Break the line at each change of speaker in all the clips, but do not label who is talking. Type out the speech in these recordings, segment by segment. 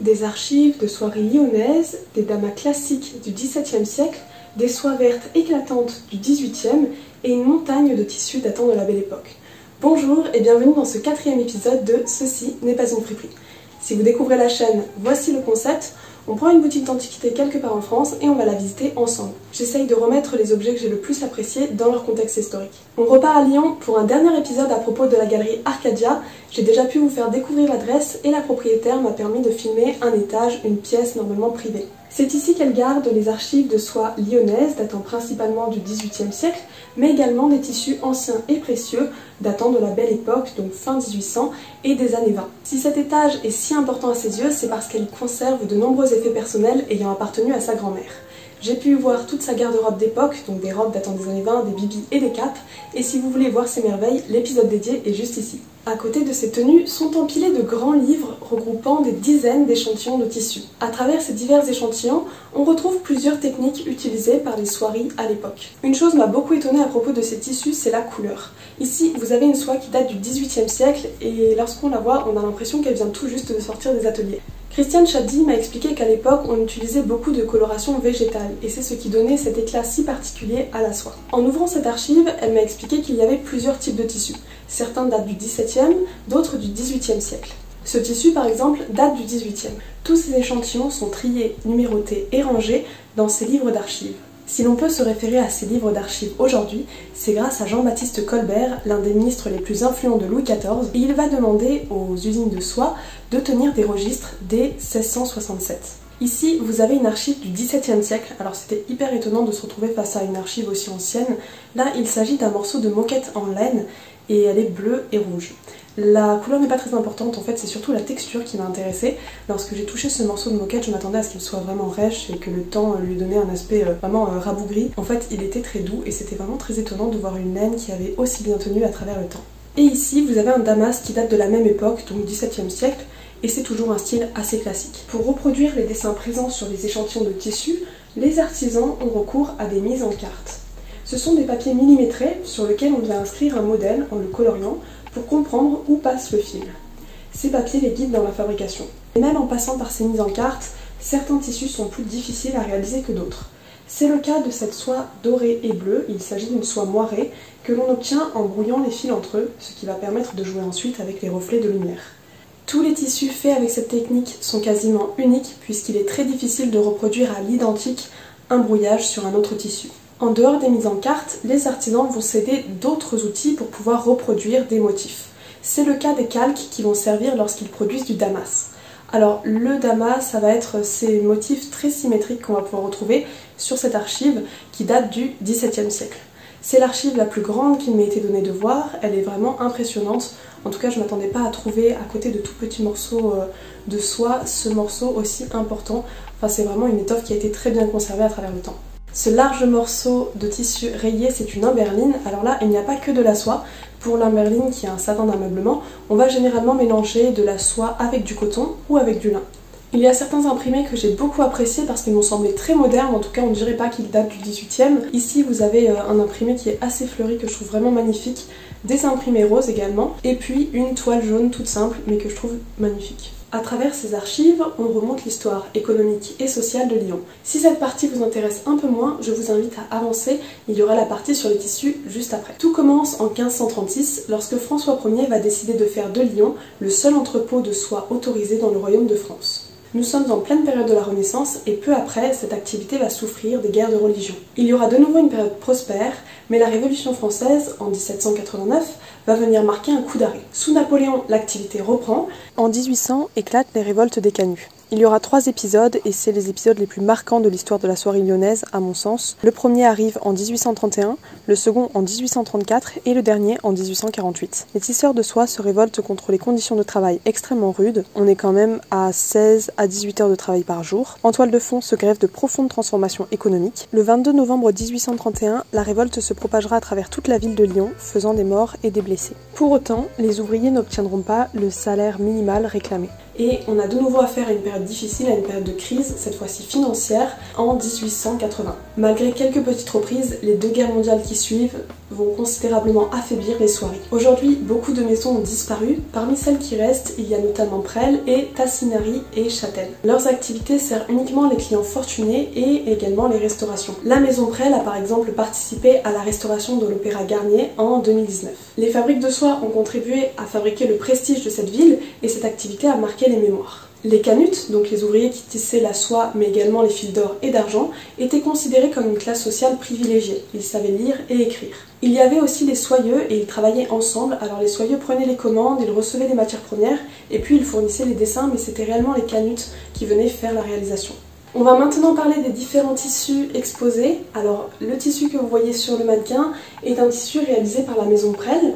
Des archives de soieries lyonnaises, des damas classiques du XVIIe siècle, des soies vertes éclatantes du XVIIIe et une montagne de tissus datant de la Belle Époque. Bonjour et bienvenue dans ce 4e épisode de Ceci n'est pas une friperie. Si vous découvrez la chaîne, voici le concept. On prend une boutique d'antiquité quelque part en France et on va la visiter ensemble. J'essaye de remettre les objets que j'ai le plus appréciés dans leur contexte historique. On repart à Lyon pour un dernier épisode à propos de la galerie Arcadia. J'ai déjà pu vous faire découvrir l'adresse et la propriétaire m'a permis de filmer un étage, une pièce normalement privée. C'est ici qu'elle garde les archives de soie lyonnaises datant principalement du XVIIIe siècle, mais également des tissus anciens et précieux datant de la Belle Époque, donc fin 1800 et des années 20. Si cet étage est si important à ses yeux, c'est parce qu'elle y conserve de nombreux effets personnels ayant appartenu à sa grand-mère. J'ai pu voir toute sa garde-robe d'époque, donc des robes datant des années 20, des bibis et des capes, et si vous voulez voir ces merveilles, l'épisode dédié est juste ici. À côté de ces tenues sont empilés de grands livres regroupant des dizaines d'échantillons de tissus. À travers ces divers échantillons, on retrouve plusieurs techniques utilisées par les soieries à l'époque. Une chose m'a beaucoup étonnée à propos de ces tissus, c'est la couleur. Ici, vous avez une soie qui date du XVIIIe siècle et lorsqu'on la voit, on a l'impression qu'elle vient tout juste de sortir des ateliers. Christiane Chaddy m'a expliqué qu'à l'époque, on utilisait beaucoup de coloration végétale et c'est ce qui donnait cet éclat si particulier à la soie. En ouvrant cette archive, elle m'a expliqué qu'il y avait plusieurs types de tissus. Certains datent du XVIIe, d'autres du XVIIIe siècle. Ce tissu, par exemple, date du XVIIIe. Tous ces échantillons sont triés, numérotés et rangés dans ces livres d'archives. Si l'on peut se référer à ces livres d'archives aujourd'hui, c'est grâce à Jean-Baptiste Colbert, l'un des ministres les plus influents de Louis XIV, et il va demander aux usines de soie de tenir des registres dès 1667. Ici, vous avez une archive du XVIIe siècle, alors c'était hyper étonnant de se retrouver face à une archive aussi ancienne. Là, il s'agit d'un morceau de moquette en laine, et elle est bleue et rouge. La couleur n'est pas très importante, en fait c'est surtout la texture qui m'a intéressée. Lorsque j'ai touché ce morceau de moquette, je m'attendais à ce qu'il soit vraiment rêche et que le temps lui donnait un aspect vraiment rabougri. En fait il était très doux et c'était vraiment très étonnant de voir une laine qui avait aussi bien tenu à travers le temps. Et ici vous avez un damas qui date de la même époque, donc 17e siècle, et c'est toujours un style assez classique. Pour reproduire les dessins présents sur les échantillons de tissu, les artisans ont recours à des mises en carte. Ce sont des papiers millimétrés sur lesquels on vient inscrire un modèle en le coloriant pour comprendre où passe le fil. Ces papiers les guident dans la fabrication. Et même en passant par ces mises en carte, certains tissus sont plus difficiles à réaliser que d'autres. C'est le cas de cette soie dorée et bleue, il s'agit d'une soie moirée que l'on obtient en brouillant les fils entre eux, ce qui va permettre de jouer ensuite avec les reflets de lumière. Tous les tissus faits avec cette technique sont quasiment uniques puisqu'il est très difficile de reproduire à l'identique un brouillage sur un autre tissu. En dehors des mises en carte, les artisans vont s'aider d'autres outils pour pouvoir reproduire des motifs. C'est le cas des calques qui vont servir lorsqu'ils produisent du damas. Alors le damas, ça va être ces motifs très symétriques qu'on va pouvoir retrouver sur cette archive qui date du XVIIe siècle. C'est l'archive la plus grande qu'il m'ait été donné de voir, elle est vraiment impressionnante. En tout cas, je ne m'attendais pas à trouver à côté de tout petits morceaux de soie ce morceau aussi important. Enfin, c'est vraiment une étoffe qui a été très bien conservée à travers le temps. Ce large morceau de tissu rayé, c'est une imberline. Alors là, il n'y a pas que de la soie. Pour l'imberline, qui est un satin d'ameublement, on va généralement mélanger de la soie avec du coton ou avec du lin. Il y a certains imprimés que j'ai beaucoup appréciés parce qu'ils m'ont semblé très modernes, en tout cas on ne dirait pas qu'ils datent du 18e. Ici vous avez un imprimé qui est assez fleuri que je trouve vraiment magnifique, des imprimés roses également, et puis une toile jaune toute simple mais que je trouve magnifique. À travers ces archives, on remonte l'histoire économique et sociale de Lyon. Si cette partie vous intéresse un peu moins, je vous invite à avancer, il y aura la partie sur les tissus juste après. Tout commence en 1536, lorsque François Ier va décider de faire de Lyon le seul entrepôt de soie autorisé dans le royaume de France. Nous sommes en pleine période de la Renaissance et peu après, cette activité va souffrir des guerres de religion. Il y aura de nouveau une période prospère, mais la Révolution française, en 1789, va venir marquer un coup d'arrêt. Sous Napoléon, l'activité reprend. En 1800 éclatent les révoltes des Canuts. Il y aura 3 épisodes et c'est les épisodes les plus marquants de l'histoire de la soierie lyonnaise à mon sens. Le premier arrive en 1831, le second en 1834 et le dernier en 1848. Les tisseurs de soie se révoltent contre les conditions de travail extrêmement rudes. On est quand même à 16 à 18 heures de travail par jour. En toile de fond se grève de profondes transformations économiques. Le 22 novembre 1831, la révolte se propagera à travers toute la ville de Lyon, faisant des morts et des blessés. Pour autant, les ouvriers n'obtiendront pas le salaire minimal réclamé. Et on a de nouveau affaire à une période difficile, à une période de crise, cette fois-ci financière, en 1880. Malgré quelques petites reprises, les 2 guerres mondiales qui suivent vont considérablement affaiblir les soieries. Aujourd'hui, beaucoup de maisons ont disparu. Parmi celles qui restent, il y a notamment Prel et Tassinari et Châtel. Leurs activités servent uniquement les clients fortunés et également les restaurations. La maison Prel a par exemple participé à la restauration de l'Opéra Garnier en 2019. Les fabriques de soie ont contribué à fabriquer le prestige de cette ville et cette activité a marqué les mémoires. Les canutes, donc les ouvriers qui tissaient la soie mais également les fils d'or et d'argent, étaient considérés comme une classe sociale privilégiée. Ils savaient lire et écrire. Il y avait aussi les soyeux et ils travaillaient ensemble. Alors les soyeux prenaient les commandes, ils recevaient les matières premières et puis ils fournissaient les dessins, mais c'était réellement les canutes qui venaient faire la réalisation. On va maintenant parler des différents tissus exposés. Alors le tissu que vous voyez sur le mannequin est un tissu réalisé par la maison Prel.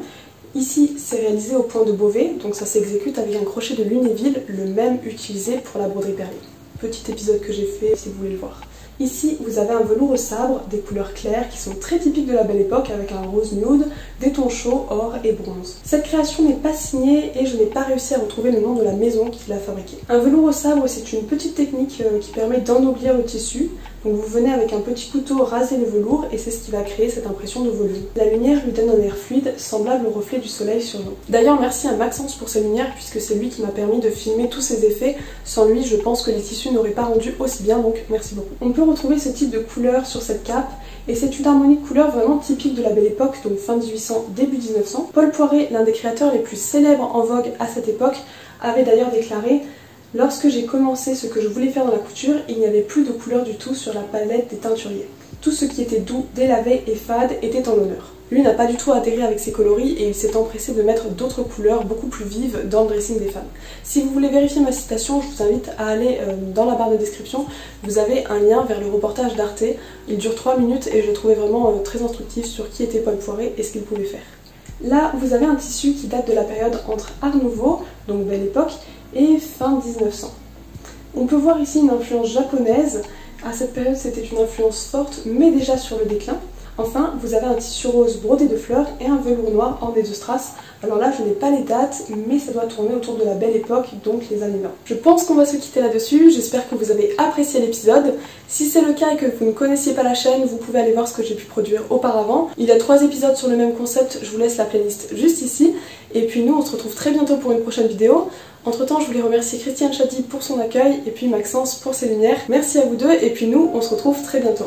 Ici, c'est réalisé au point de Beauvais, donc ça s'exécute avec un crochet de Lunéville, le même utilisé pour la broderie perlée. Petit épisode que j'ai fait si vous voulez le voir. Ici, vous avez un velours au sabre, des couleurs claires qui sont très typiques de la Belle Époque avec un rose nude, des tons chauds, or et bronze. Cette création n'est pas signée et je n'ai pas réussi à retrouver le nom de la maison qui l'a fabriquée. Un velours au sabre, c'est une petite technique qui permet d'ennoblir le tissu. Donc vous venez avec un petit couteau raser le velours et c'est ce qui va créer cette impression de volume. La lumière lui donne un air fluide, semblable au reflet du soleil sur l'eau. D'ailleurs merci à Maxence pour ces lumières puisque c'est lui qui m'a permis de filmer tous ces effets. Sans lui je pense que les tissus n'auraient pas rendu aussi bien, donc merci beaucoup. On peut retrouver ce type de couleur sur cette cape et c'est une harmonie de couleurs vraiment typique de la Belle Époque, donc fin 1800, début 1900. Paul Poiret, l'un des créateurs les plus célèbres en vogue à cette époque, avait d'ailleurs déclaré: lorsque j'ai commencé ce que je voulais faire dans la couture, il n'y avait plus de couleurs du tout sur la palette des teinturiers. Tout ce qui était doux, délavé et fade était en l'honneur. Lui n'a pas du tout adhéré avec ses coloris et il s'est empressé de mettre d'autres couleurs beaucoup plus vives dans le dressing des femmes. Si vous voulez vérifier ma citation, je vous invite à aller dans la barre de description. Vous avez un lien vers le reportage d'Arte. Il dure 3 minutes et je le trouvais vraiment très instructif sur qui était Paul Poiret et ce qu'il pouvait faire. Là, vous avez un tissu qui date de la période entre Art Nouveau, donc Belle Époque, et fin 1900. On peut voir ici une influence japonaise. À cette période, c'était une influence forte, mais déjà sur le déclin. Enfin, vous avez un tissu rose brodé de fleurs et un velours noir orné de strass. Alors là, je n'ai pas les dates, mais ça doit tourner autour de la Belle Époque, donc les années 20. Je pense qu'on va se quitter là-dessus. J'espère que vous avez apprécié l'épisode. Si c'est le cas et que vous ne connaissiez pas la chaîne, vous pouvez aller voir ce que j'ai pu produire auparavant. Il y a 3 épisodes sur le même concept, je vous laisse la playlist juste ici. Et puis nous, on se retrouve très bientôt pour une prochaine vidéo. Entre temps, je voulais remercier Christiane Chadi pour son accueil et puis Maxence pour ses lumières. Merci à vous deux et puis nous, on se retrouve très bientôt.